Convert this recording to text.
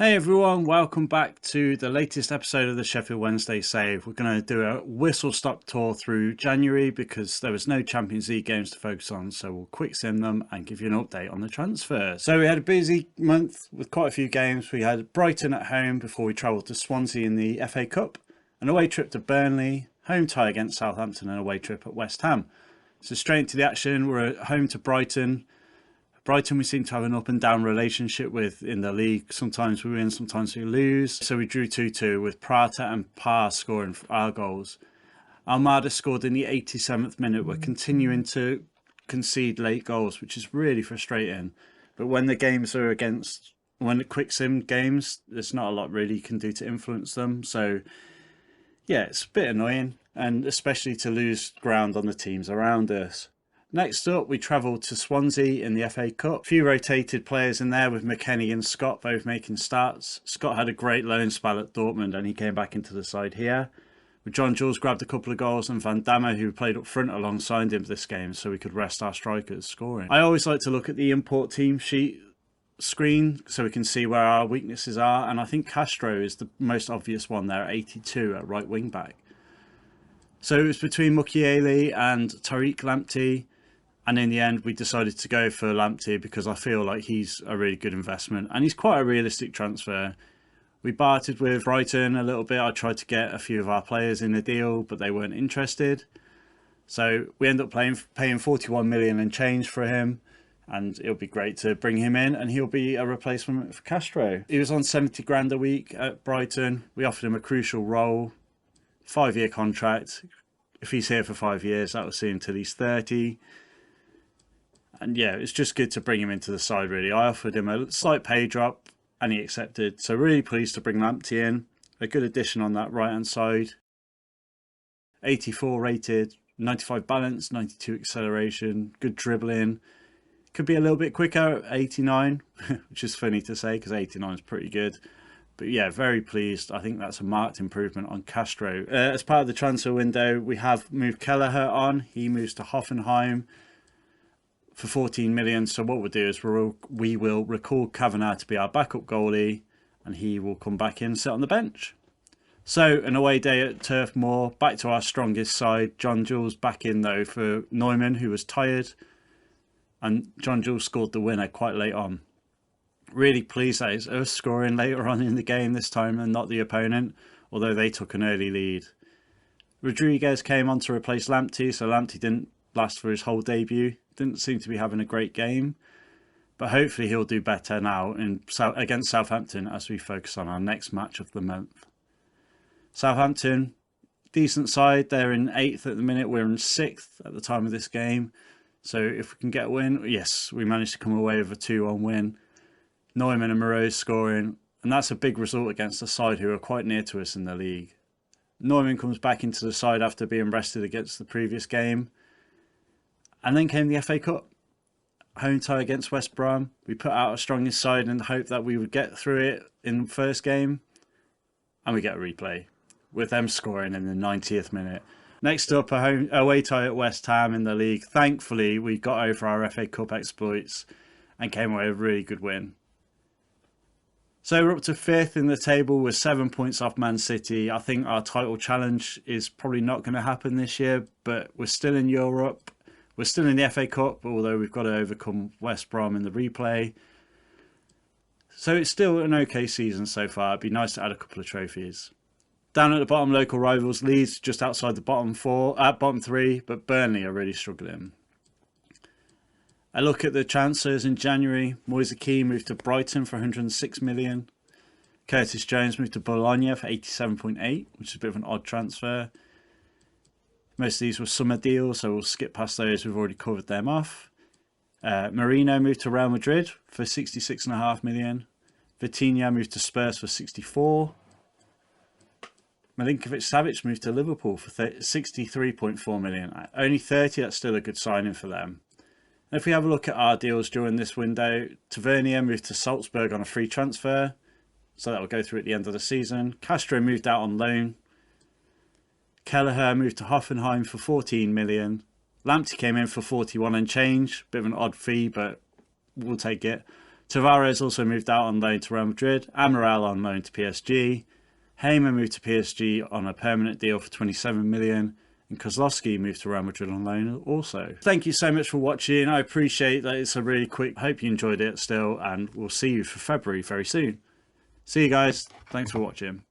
Hey everyone, welcome back to the latest episode of the Sheffield Wednesday Save. We're going to do a whistle-stop tour through January because there was no Champions League games to focus on, so we'll quick sim them and give you an update on the transfer. So we had a busy month with quite a few games. We had Brighton at home before we travelled to Swansea in the FA Cup, an away trip to Burnley, home tie against Southampton and away trip at West Ham. So straight into the action, we're at home to Brighton. Brighton we seem to have an up and down relationship with in the league. Sometimes we win, sometimes we lose. So we drew 2-2 with Prata and Parr scoring our goals. Almada scored in the 87th minute. We're continuing to concede late goals, which is really frustrating. But when the games are when the quick sim games, there's not a lot really you can do to influence them. So yeah, it's a bit annoying, and especially to lose ground on the teams around us. Next up, we travelled to Swansea in the FA Cup. A few rotated players in there with McKennie and Scott both making starts. Scott had a great loan spell at Dortmund and he came back into the side here. John Jules grabbed a couple of goals and Van Damme, who played up front alongside him this game, so we could rest our strikers scoring. I always like to look at the import team sheet screen so we can see where our weaknesses are, and I think Castro is the most obvious one there at 82 at right wing back. So it was between Mukiele and Tariq Lamptey. And in the end, we decided to go for Lamptey because I feel like he's a really good investment. And he's quite a realistic transfer. We bartered with Brighton a little bit. I tried to get a few of our players in the deal, but they weren't interested. So we ended up paying 41 million and change for him. And it'll be great to bring him in. And he'll be a replacement for Castro. He was on 70 grand a week at Brighton. We offered him a crucial role. 5-year contract. If he's here for 5 years, that will see him till he's 30. And yeah, it's just good to bring him into the side, really. I offered him a slight pay drop and he accepted. So really pleased to bring Lamptey in. A good addition on that right-hand side. 84 rated, 95 balance, 92 acceleration, good dribbling. Could be a little bit quicker at 89, which is funny to say because 89 is pretty good. But yeah, very pleased. I think that's a marked improvement on Castro. As part of the transfer window, we have moved Kelleher on. He moves to Hoffenheim for 14 million. So what we'll do is we will recall Kavanagh to be our backup goalie and he will come back in and sit on the bench. So an away day at Turf Moor, back to our strongest side. John Jules back in though for Neumann, who was tired, and John Jules scored the winner quite late on. Really pleased that it's us scoring later on in the game this time and not the opponent, although they took an early lead. Rodriguez came on to replace Lamptey, so Lamptey didn't last for his whole debut. Didn't seem to be having a great game, but hopefully he'll do better now against Southampton as we focus on our next match of the month. Southampton, decent side. They're in 8th at the minute. We're in 6th at the time of this game. So if we can get a win, yes, we managed to come away with a 2-1 win. Neumann and Moreau scoring, and that's a big result against a side who are quite near to us in the league. Neumann comes back into the side after being rested against the previous game. And then came the FA Cup. Home tie against West Brom. We put out our strongest side in the hope that we would get through it in the first game. And we get a replay with them scoring in the 90th minute. Next up, a away tie at West Ham in the league. Thankfully, we got over our FA Cup exploits and came away with a really good win. So we're up to 5th in the table with 7 points off Man City. I think our title challenge is probably not going to happen this year, but we're still in Europe. We're still in the FA Cup, although we've got to overcome West Brom in the replay. So it's still an okay season so far. It'd be nice to add a couple of trophies. Down at the bottom, local rivals, Leeds just outside the bottom 3, but Burnley are really struggling. A look at the transfers in January. Moise Kean moved to Brighton for 106 million. Curtis Jones moved to Bologna for 87.8, which is a bit of an odd transfer. Most of these were summer deals, so we'll skip past those. We've already covered them off. Marino moved to Real Madrid for 66.5 million. Vitinha moved to Spurs for 64. Milinkovic-Savic moved to Liverpool for 63.4 million. Only 30, that's still a good signing for them. And if we have a look at our deals during this window, Tavernier moved to Salzburg on a free transfer, so that will go through at the end of the season. Castro moved out on loan. Kelleher moved to Hoffenheim for 14 million. Lamptey came in for 41 and change. Bit of an odd fee, but we'll take it. Tavares also moved out on loan to Real Madrid. Amaral on loan to PSG. Heyman moved to PSG on a permanent deal for 27 million. And Kozlowski moved to Real Madrid on loan also. Thank you so much for watching. I appreciate that it's a really quick. Hope you enjoyed it still. And we'll see you for February very soon. See you guys. Thanks for watching.